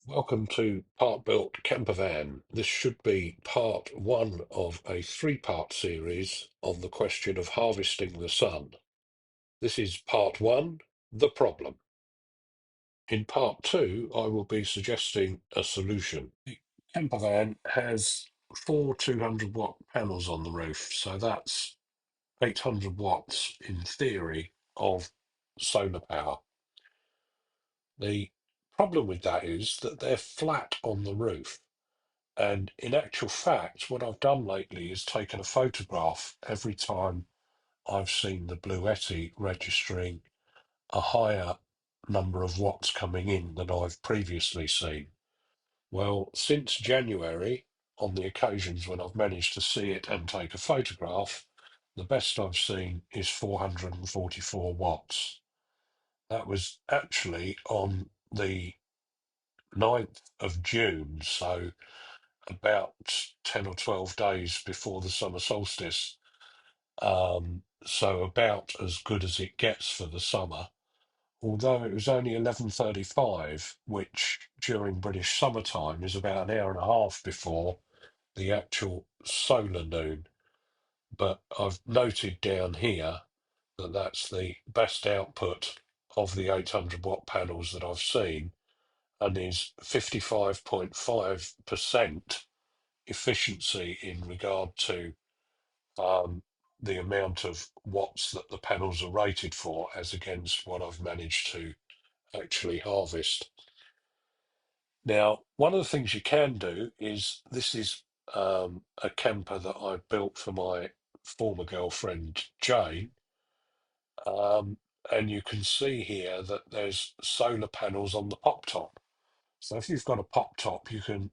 Welcome to Part Built Campervan. This should be part one of a three-part series on the question of harvesting the sun. This is part one, the problem. In part two, I will be suggesting a solution. The campervan has four 200-watt panels on the roof, so that's 800 watts in theory of solar power. The problem with that is that they're flat on the roof. And in actual fact, what I've done lately is taken a photograph every time I've seen the Bluetti registering a higher number of watts coming in than I've previously seen. Well, since January, on the occasions when I've managed to see it and take a photograph, the best I've seen is 444 watts. That was actually on the 9th of June, so about 10 or 12 days before the summer solstice. So about as good as it gets for the summer, although it was only 11:35, which during British summertime is about an hour and a half before the actual solar noon. But I've noted down here that that's the best output of the 800 watt panels that I've seen, and is 55.5% efficiency in regard to um, the amount of watts that the panels are rated for as against what I've managed to actually harvest. Now, one of the things you can do is this is a camper that I built for my former girlfriend Jane, um, and you can see here that there's solar panels on the pop top. So if you've got a pop top, you can,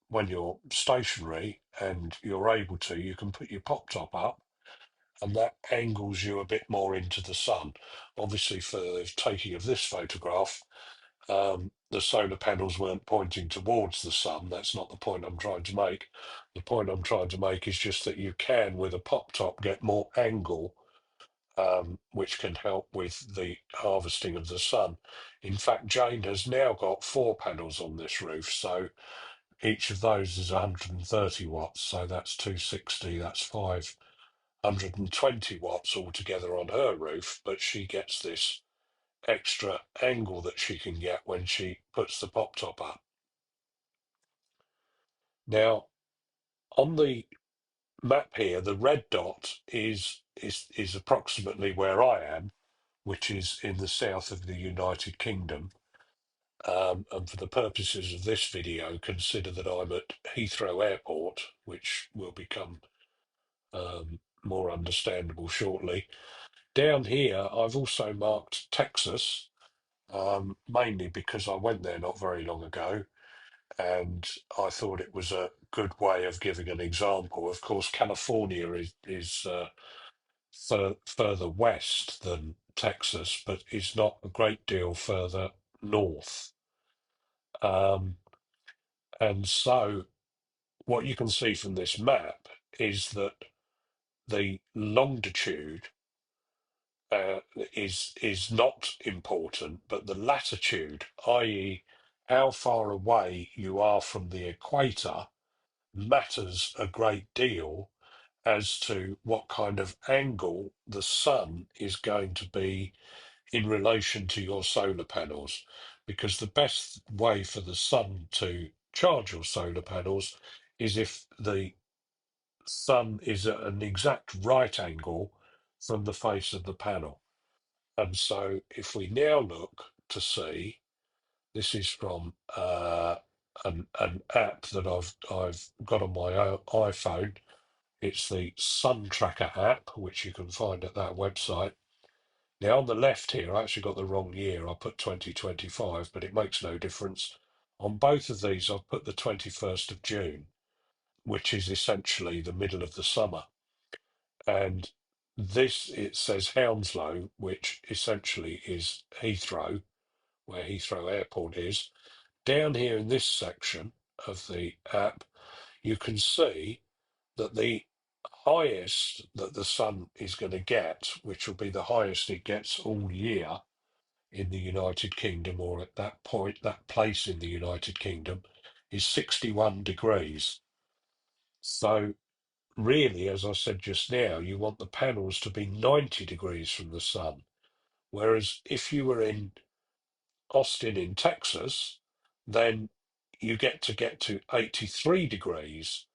when you're stationary and you're able to, you can put your pop top up, and that angles you a bit more into the sun. Obviously, for the taking of this photograph, the solar panels weren't pointing towards the sun. That's not the point I'm trying to make. The point I'm trying to make is just that you can, with a pop top, get more angle, which can help with the harvesting of the sun. In fact, Jane has now got four panels on this roof, so each of those is 130 watts, so that's 260, that's 520 watts altogether on her roof, but she gets this extra angle that she can get when she puts the pop top up. Now, on the map here, the red dot is approximately where I am, which is in the south of the United Kingdom. And for the purposes of this video, consider that I'm at Heathrow Airport, which will become more understandable shortly. Down here, I've also marked Texas, mainly because I went there not very long ago, and I thought it was a good way of giving an example. Of course, California is further west than Texas, but is not a great deal further north. Um, and so, what you can see from this map is that the longitude uh, is not important, but the latitude, i.e., how far away you are from the equator, matters a great deal as to what kind of angle the sun is going to be in relation to your solar panels. Because the best way for the sun to charge your solar panels is if the sun is at an exact right angle from the face of the panel. And so if we now look to see, this is from an app that I've got on my iPhone. It's the Sun Tracker app, which you can find at that website. Now, on the left here, I actually got the wrong year. I put 2025, but it makes no difference. On both of these, I've put the 21st of June, which is essentially the middle of the summer. And this, it says Hounslow, which essentially is Heathrow, where Heathrow Airport is. Down here in this section of the app, you can see that the highest that the sun is going to get, which will be the highest it gets all year, in the United Kingdom, or at that point, that place in the United Kingdom, is 61 degrees. So, really, as I said just now, you want the panels to be 90 degrees from the sun. Whereas if you were in Austin in Texas, then you get to 83 degrees,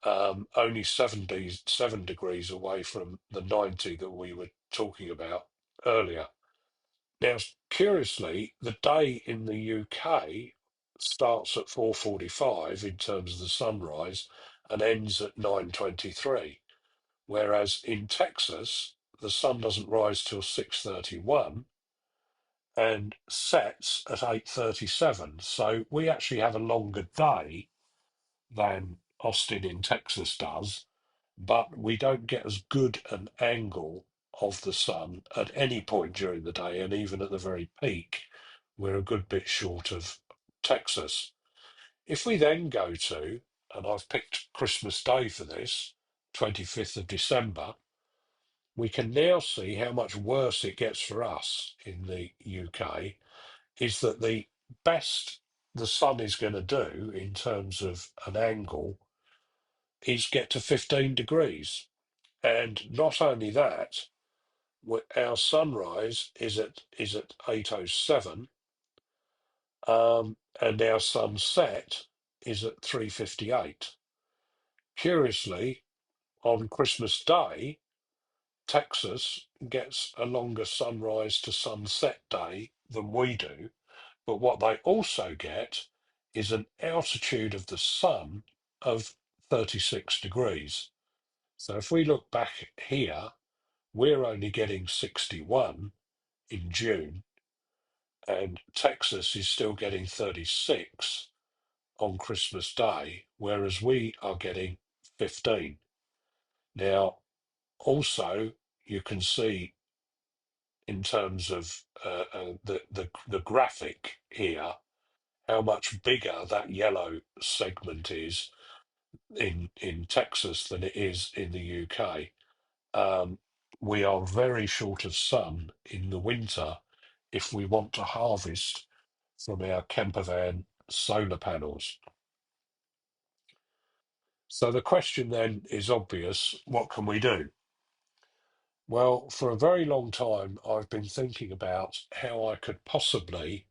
only 7 degrees away from the 90 that we were talking about earlier. Now, curiously, the day in the UK starts at 4:45 in terms of the sunrise and ends at 9:23, whereas in Texas the sun doesn't rise till 6:31 and sets at 8:37. So we actually have a longer day than Austin in Texas does, but we don't get as good an angle of the sun at any point during the day, and even at the very peak, we're a good bit short of Texas. If we then go to, and I've picked Christmas Day for this, 25th of December, we can now see how much worse it gets for us in the UK, is that the best the sun is going to do in terms of an angle is get to 15 degrees. And not only that, our sunrise is at 8:07, and our sunset is at 3:58. Curiously, on Christmas Day, Texas gets a longer sunrise to sunset day than we do, but what they also get is an altitude of the sun of 36 degrees. So if we look back here, we're only getting 61 in June, and Texas is still getting 36 on Christmas Day, whereas we are getting 15. Now, also, you can see in terms of the graphic here how much bigger that yellow segment is in Texas than it is in the UK. Um, we are very short of sun in the winter if we want to harvest from our Campervan solar panels. So the question then is obvious, what can we do? Well, for a very long time, I've been thinking about how I could possibly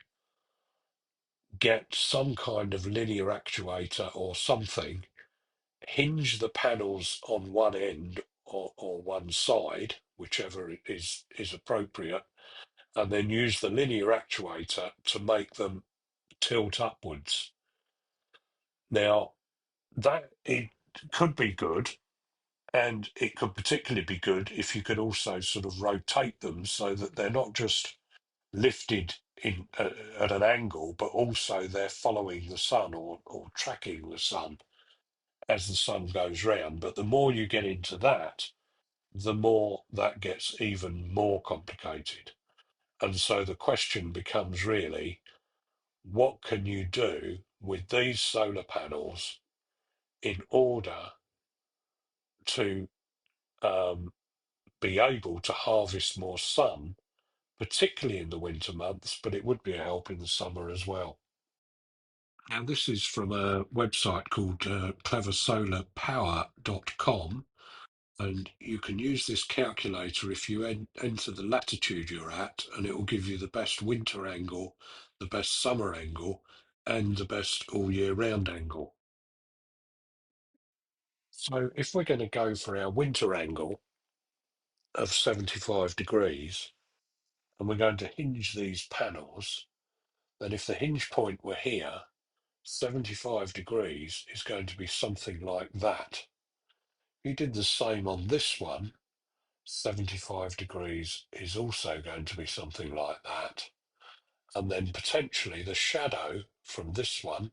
get some kind of linear actuator or something, hinge the panels on one end or one side, whichever is appropriate, and then use the linear actuator to make them tilt upwards. Now, that it could be good, and it could particularly be good if you could also sort of rotate them so that they're not just lifted in at an angle, but also they're following the sun or tracking the sun as the sun goes round. But the more you get into that, the more that gets even more complicated. And so the question becomes really, what can you do with these solar panels in order to be able to harvest more sun, particularly in the winter months, but it would be a help in the summer as well. Now, this is from a website called cleversolarpower.com, and you can use this calculator if you enter the latitude you're at, and it will give you the best winter angle, the best summer angle, and the best all year round angle. So if we're going to go for our winter angle of 75 degrees, and we're going to hinge these panels, then if the hinge point were here, 75 degrees is going to be something like that. If you did the same on this one, 75 degrees is also going to be something like that. And then potentially the shadow from this one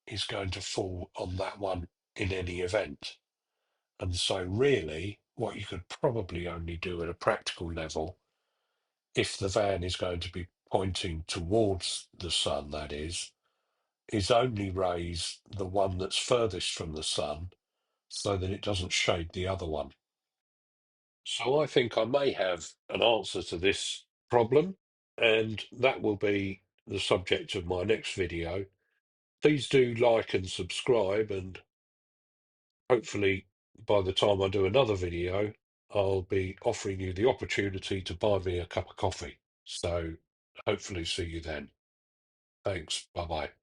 is going to fall on that one in any event. And so really what you could probably only do at a practical level, if the van is going to be pointing towards the sun, that is only raise the one that's furthest from the sun so that it doesn't shade the other one. So I think I may have an answer to this problem, and that will be the subject of my next video. Please do like and subscribe, and hopefully by the time I do another video, I'll be offering you the opportunity to buy me a cup of coffee. So hopefully see you then. Thanks. Bye bye.